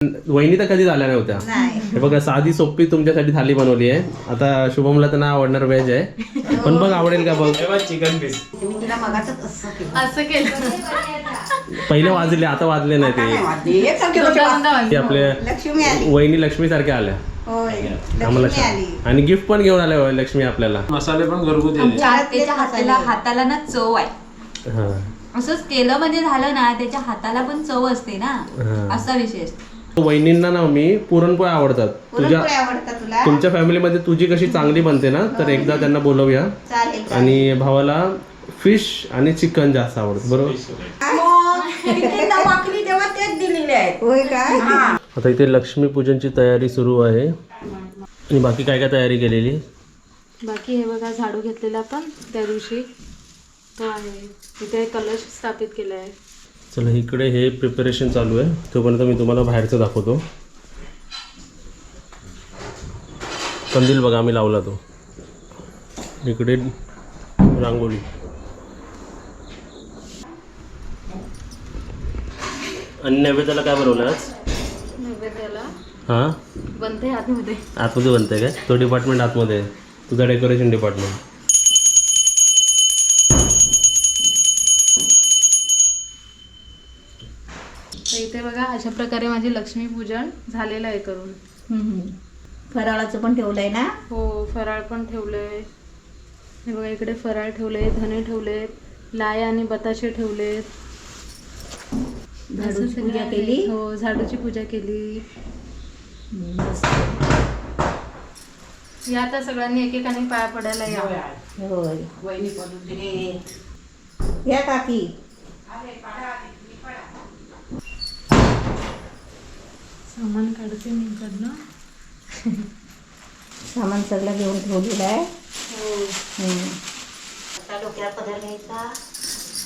वहिनी तर कधी झाल्या नव्हत्या. हे बघा साधी सोपी तुमच्यासाठी थाली बनवली आहे. आता शुभमला तर नाही आवडणार व्हेज आहे, पण बघ आवडेल का बघ. चिकन पीस असं केलं. पहिले वाजले आता वाजले नाही ते आपल्या लक्ष्मी आली. वहिनी लक्ष्मी सारख्या आल्या होय आम्हाला लक्ष्मी आली. आणि गिफ्ट पण घेऊन आल्या लक्ष्मी आपल्याला. मसाले पण घरगुती आहे. त्याच्या हाताला ना चव आहे. हा असंच केलं म्हणजे झालं ना, त्याच्या हाताला पण चव असते ना, हा. असा विशेष. वहिनींना ना मी पुरणपोळ्या आवडतात. पुरणपोळी आवडतात तुला? तुमच्या फॅमिलीमध्ये तुझी कशी चांगली बनते ना, तर एकदा त्यांना बोलवूया. चालेल चालेल. आणि भावाला फिश आणि चिकन जास्त आवडतं बरोबर. तेव्हा तेच दिलेले आहेत. होय काय? आता इथे लक्ष्मीपूजनची तयारी सुरू आहे. आणि बाकी काय काय तयारी केलेली? बाकी हे बघा झाडू घेतलेला पण त्या दिवशी तो आहे. इथे कलश स्थापित केला आहे. चला इकडे हे प्रिपरेशन चालू आहे, तोपर्यंत मी तुम्हाला बाहेरचं दाखवतो. कंदील बघा आम्ही लावला तो. इकडे रांगोळी. आणि नैवेद्याला काय बनवलं आज? नैवेद्याला हां बनते आतमध्ये. आतमध्ये बनतंय काय? तो डिपार्टमेंट आतमध्ये आहे, तुझा डेकोरेशन डिपार्टमेंट. तर इथे बघा अशा प्रकारे माझे लक्ष्मीपूजन झालेलं आहे करून. फराळाचं पण ठेवलंय ना? हो फराळ पण ठेवलंय. हे बघा इकडे फराळ ठेवले, धने ठेवलेत, लाया आणि बताशे ठेवलेत. झाडूची पूजा केली? हो झाडूची पूजा केली. या आता सगळ्यांनी एकेकाने पाया पडायला या. होय या काकी. सामान काढते मी इकडनं. सामान सगळं घेऊन ठेवलेलं आहे. डोक्यावर पदर घ्यायचा.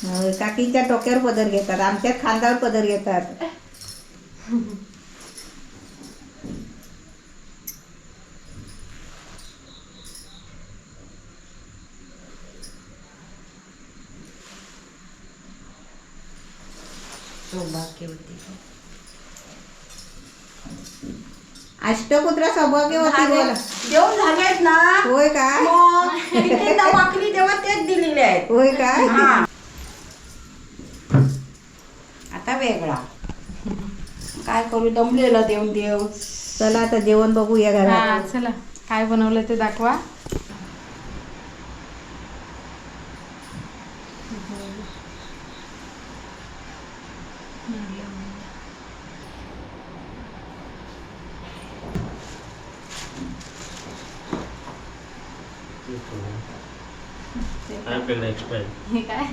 होय, काकीच्या डोक्यावर पदर घेतात, आमच्या खांद्यावर पदर घेतात. अष्टपुत्र सौभाग्यवती बोला. देऊन झालेत ना. होय काय? वाकली तेव्हा तेच दिलेले आहेत. होय काय? आता वेगळा काय करू, दमलेला देऊन देव. चला आता जेवण बघूया हा घरात. चला काय बनवलं ते दाखवा. हे काय?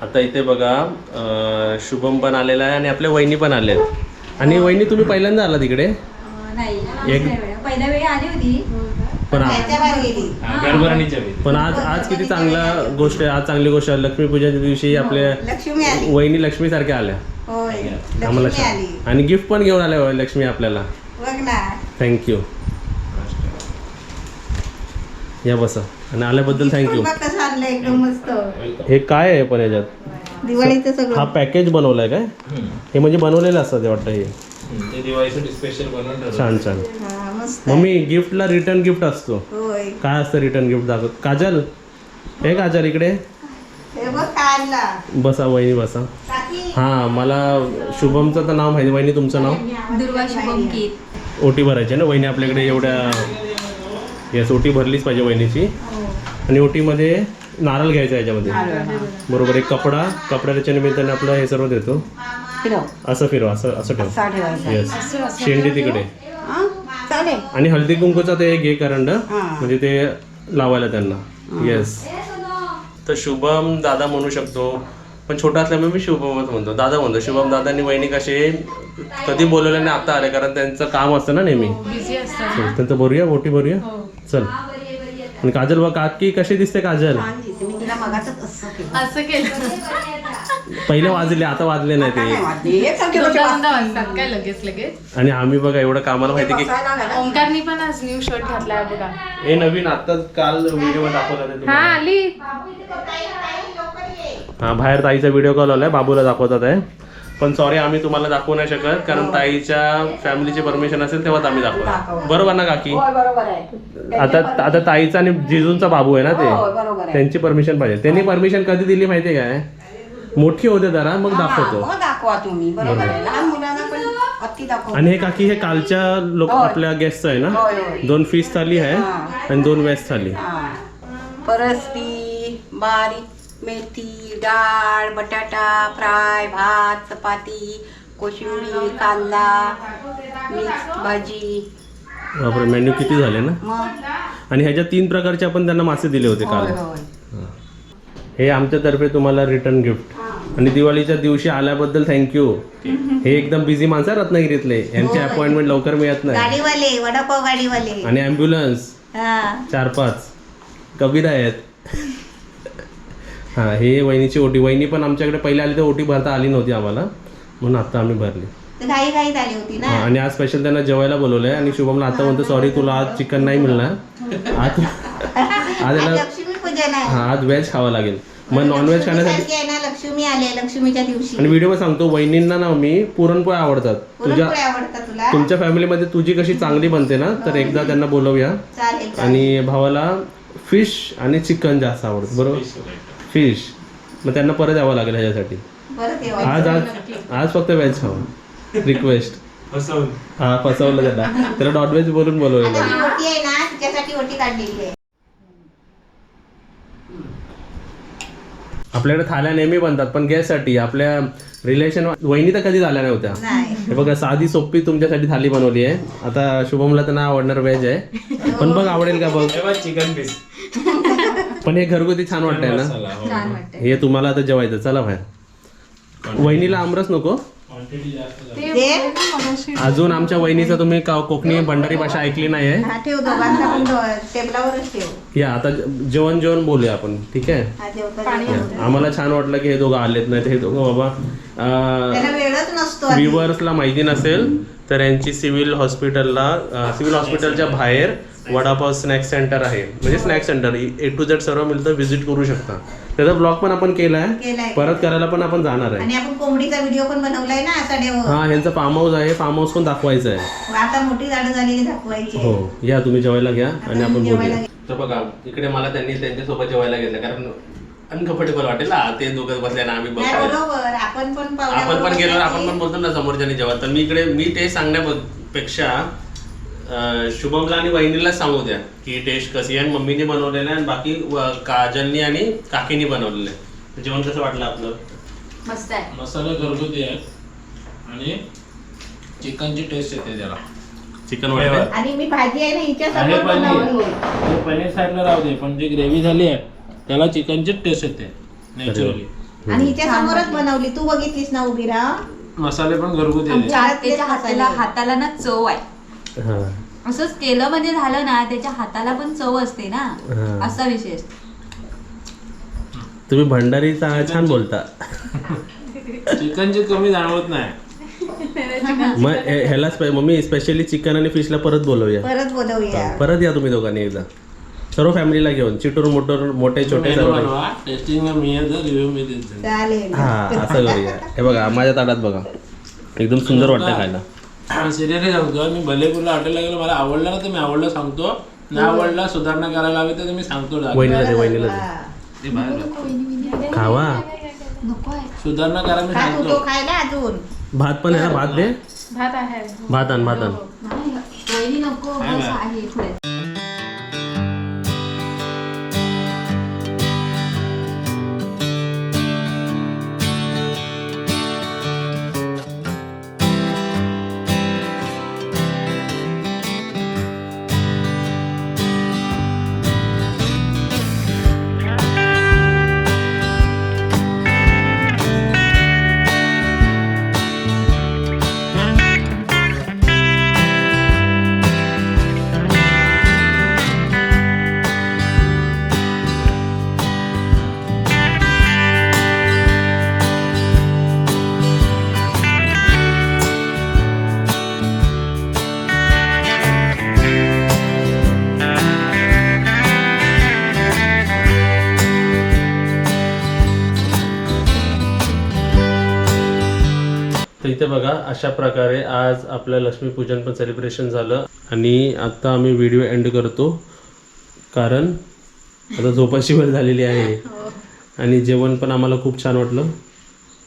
आता इथे बघा शुभम पण आलेला आहे आणि आपल्या वहिनी पण आले आहेत. आणि वहिनी तुम्ही पहिल्यांदा आला तिकडे? नाही पहिल्या वेळी आली होती. पण त्याच्या बाहेर गेली. गरबरणीच्या वेळी पण आज किती चांगला गोष्ट आहे. आज चांगली गोष्ट आहे. लक्ष्मीपूजनच्या दिवशी आपल्या लक्ष्मी आली. वहिनी लक्ष्मी सारख्या आल्या होय आम्हाला. लक्ष्मी आली. आणि गिफ्ट पण घेऊन आल्या लक्ष्मी आपल्याला. बघ ना. थँक्यू. या बसा. आणि आल्याबद्दल थँक्यू. बघ कसं आणलं एकदम मस्त. हे काय आहे पण याच्यात? दिवाळीचं हा सगळं. पॅकेज बनवलाय काय? हे म्हणजे बनवलेलं असतं ते वाटतं. हे ते दिवाळीसाठी स्पेशल बनवून छान छान. हा मस्त आहे. मम्मी गिफ्टला रिटर्न गिफ्ट असतो. होय काय असतं रिटर्न गिफ्ट दाखवत? काजल हे काजल इकडे हे बघ काय आणला. बसा वहिनी बसा. काकी हां मला शुभमचं तर नाव माहिती. वहिनी तुमचं नाव? दुर्वा शुभम कीत. ओटी भरायची ना वहिनी आपल्याकडे एवढ्या. येस ओटी भरलीच पाहिजे वहिनीची. आणि ओटीमध्ये नारळ घ्यायचा याच्यामध्ये बरोबर. एक कपड्याच्या निमित्ताने आपलं हे सर्व देतो. असं फिरवा असं ठेव. येस शेंडी तिकडे. चालेल. आणि हळदी कुंकूचा ते घे करंड म्हणजे ते लावायला त्यांना. येस. तर शुभम दादा म्हणू शकतो, पण छोटा असल्यामुळे मी शुभमच म्हणतो. दादा म्हणतो. शुभम दादांनी वहिनी कसे कधी बोलवल्याने आता आले, कारण त्यांचं काम असतं ना नेहमी. बिझी असतात. त्यांचं भरूया ओटी भरूया. चल. आणि काजल बघ काकी कशी दिसते काजल? मी तिला मगाचच असं केलं. पहिले वाजले आता वाजले नाही ते. दोनदा वाजतात काय लगेच. आणि आम्ही बघा एवढं कामाला माहिती की ओंकारनी पण आज न्यू शर्ट घातलाय बघा. हे नवीन आता काल व्हिडिओ दाखवला ते हा तुम्हाला. आली. हा बाहेर ताईचा व्हिडिओ कॉल आलाय, बाबूला दाखवतात आहे. पण सॉरी आम्ही तुम्हाला दाखवू नाही शकत कारण ताईच्या फॅमिलीची परमिशन असेल तेव्हाच आम्ही दाखवू. बरोबर ना काकी? होय बरोबर आहे. आता ताईचा आणि जिजूंचा बाबू आहे ना होय, ते, बरोबर आहे. त्यांची परमिशन पाहिजे. त्यांनी परमिशन कधी दिली माहितीये काय? मोठी होते जरा मग दाखवतो. मग दाखवा तुम्ही, बरोबर आहे. लहान मुलांना पण अति दाखवा. आणि हे काकी हे कालच्या लोक होय. आपल्या गेस्टचं आहे ना. होय, होय. 2 फिश थाली आहे हा. आणि 2 व्हेज थाली. हा. परसबी, बारीक मेथी, डाळ, बटाटा फ्राय, भात, चपाती, कोशिंबीर, कांदा, मिक्स भाजी. बापरे मेन्यू किती झाले ना. मग आणि ह्याच्या 3 प्रकारचे आपण त्यांना मासे दिले होते काल. होय होय. हे आमच्यातर्फे तुम्हाला रिटर्न गिफ्ट. आणि दिवाळीच्या दिवशी आल्याबद्दल थँक्यू. हे एकदम बिझी माणसं आहे रत्नागिरीतले, यांचे अपॉइंटमेंट लवकर मिळत नाही. गाडीवाले, वडापाव गाडीवाले. आणि ॲम्ब्युलन्स हा 4-5 कबीर आहेत. हा हे वहिनीची ओटी. वहिनी पण आमच्याकडे पहिले आली तर ओटी भरता आली नव्हती आम्हाला, म्हणून आता आम्ही भरली. तर घाई घाईत आली होती ना. हा, आणि आज स्पेशल त्यांना जेवायला बोलवलंय. आणि शुभमला आता म्हणतो सॉरी तुला आज चिकन नाही मिळणार, आज आज याला लक्ष्मी पूजन आहे. हा आज व्हेज खावं लागेल. मग नॉनव्हेज खाण्यासाठी. लक्ष्मी आहे ना, लक्ष्मी आले लक्ष्मीच्या दिवशी. आणि व्हिडिओ सांगतो वहिनींना ना मी पुरणपोळ्या आवडतात. पुरणपोळी आवडतात तुला? तुमच्या फॅमिलीमध्ये तुझी कशी चांगली बनते ना, तर एकदा त्यांना बोलवूया. चालेल चालेल. आणि भावाला फिश आणि चिकन जास्त आवडतं. बरोबर फिश. मग त्यांना परत यावं लागेल ह्याच्यासाठी. परत येऊ. आज आज आज फक्त व्हेज खावं. रिक्वेस्ट. हा फसवलं त्याला नॉनव्हेज बोलून बोलवलं. आता जी ओटी आहे ना तिच्यासाठी ओटी काढलेली आहे. आपल्याकडे थाल्या नेहमी बनतात पण गेस्टसाठी. आपल्या रिलेशन वहिनी तर कधी झाल्या नव्हत्या. नाही. हे बघा साधी सोपी तुमच्यासाठी थाली बनवली आहे. आता शुभमला तर नाही आवडणार व्हेज आहे, पण बघ आवडेल का बघ. चिकन पीस पण हे घरगुती छान वाटतंय ना. छान वाटतंय. हे तुम्हाला आता जेवायचं. चला बाहेर. वहिनीला आमरस नको. अजून आमच्या वहिनीचं तुम्ही कोकणी भंडारी भाषा ऐकली नाहीये. हा ठेव, दोघांचा पण टेबलावरच ठेव. या आता जेवण बोलूया आपण. ठीक आहे. हा जेवता जेवता. आम्हाला छान वाटलं की हे दोघं आलेत. नाही तर हे दोघं बाबा त्याला वेळच नसतो आधी. व्ह्युअर्सला माहिती नसेल तर यांची सिव्हिल हॉस्पिटलच्या बाहेर वडापाव स्नॅक सेंटर आहे. म्हणजे snack centre A to Z सर्व मिळतं, व्हिजिट करू शकता. त्याचा ब्लॉग पण आपण केलाय, परत करायला पण आपण जाणार आहे. आणि आपण कोंबडीचा व्हिडिओ पण बनवलाय ना सडेवर. हा ह्यांचं फार्म हाऊस आहे. फार्म हाऊस पण दाखवायचं आहे. आता मोठी झाडं झालेली दाखवायची आहे. हो या तुम्ही जेवायला घ्या आणि आपण जेवायला बोलूया. तर बघा इकडे मला त्यांनी त्यांच्यासोबत जेवायला घेतलं कारण अनकम्फर्टेबल वाटेल ना ते दोघं बसले ना आम्ही नाही, बघतो. बरोबर. आपण पण आपण पण गेलो आपण पण बोलतो ना समोरच्यानी जेव्हा. तर मी टेस्ट सांगण्यापेक्षा शुभमला आणि वहिनीला सांगू द्या की टेस्ट कशी आहे. मम्मीने बनवलेलं आहे आणि बाकी काजलनी आणि काकीनी बनवलेलं आहे. जेवण कसं वाटलं आपलं? मस्त आहे. मसाला घरगुती आहे आणि चिकनची टेस्ट येते त्याला. चिकन वाटतं. आणि मी भाजी आहे ना हिच्या आहे समोर पनीर. बनवली. ते पनीर साईडला राहू दे पण जी ग्रेव्ही झाली आहे त्याला चिकनचीच टेस्ट येते नॅचरली. आणि हिच्या समोरच बनवली. तू बघितलीस ना उभी राहा. मसाले पण घरगुती आहे. आमच्या आत्याच्या हाताला ना चव आहे. हा असंच केलं म्हणजे झालं ना, त्याच्या हाताला पण चव असते ना, हा. असा विशेष. तुम्ही भंडारी छान बोलता. चिकनची कमी जाणवत नाही. मग ह्यालाच मम्मी स्पेशली चिकन आणि फिशला परत बोलवूया. परत बोलवूया. परत या तुम्ही दोघांनी एकदा सर्व फॅमिलीला घेऊन. चिटूर मोटर मोठे छोटे सर्व. टेस्टिंगला मी रिव्ह्यू मी देतो. चालेल. हा असं करूया. हे बघा माझ्या ताटात बघा एकदम सुंदर वाटतं खायला. सिरियसली सांगतो मी भले कुठला हॉटेलला गेलो मला आवडलं ना तर मी आवडलं सांगतो. नाही आवडला सुधारणा करायला हवी तर मी सांगतो direct. वहिनीला दे. हा. ते बाहेर खावा. नको आहे. सुधारणा करा मी खा तू सांगतो. तो खायला अजून. भात पण आहे ना. भात दे. भात आहे. भात आण. नाही, वहिनी नको, बस आहे पुढे. तर इथे बघा अशा प्रकारे आज आपलं लक्ष्मीपूजन पण सेलिब्रेशन झालं आणि आता आम्ही व्हिडिओ एंड करतो कारण आता झोपाची वेळ झालेली आहे आणि जेवण पण आम्हाला खूप छान वाटलं.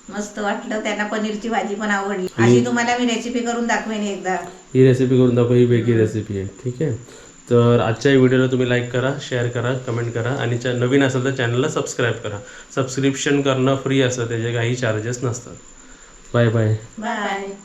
मस्त वाटलं. त्यांना पनीरची भाजी पण आवडली. अशी तुम्हाला मी रेसिपी करून दाखवेन एकदा. ही रेसिपी करून दाखव, ही वेगळी रेसिपी आहे. ठीक आहे, तर आजच्या व्हिडिओला तुम्ही लाईक करा, शेअर करा, कमेंट करा आणि नवीन असेल तर चॅनलला सबस्क्राईब करा. सबस्क्रिप्शन करणं फ्री असतं, त्याचे काही चार्जेस नसतात. Bye bye. बाय.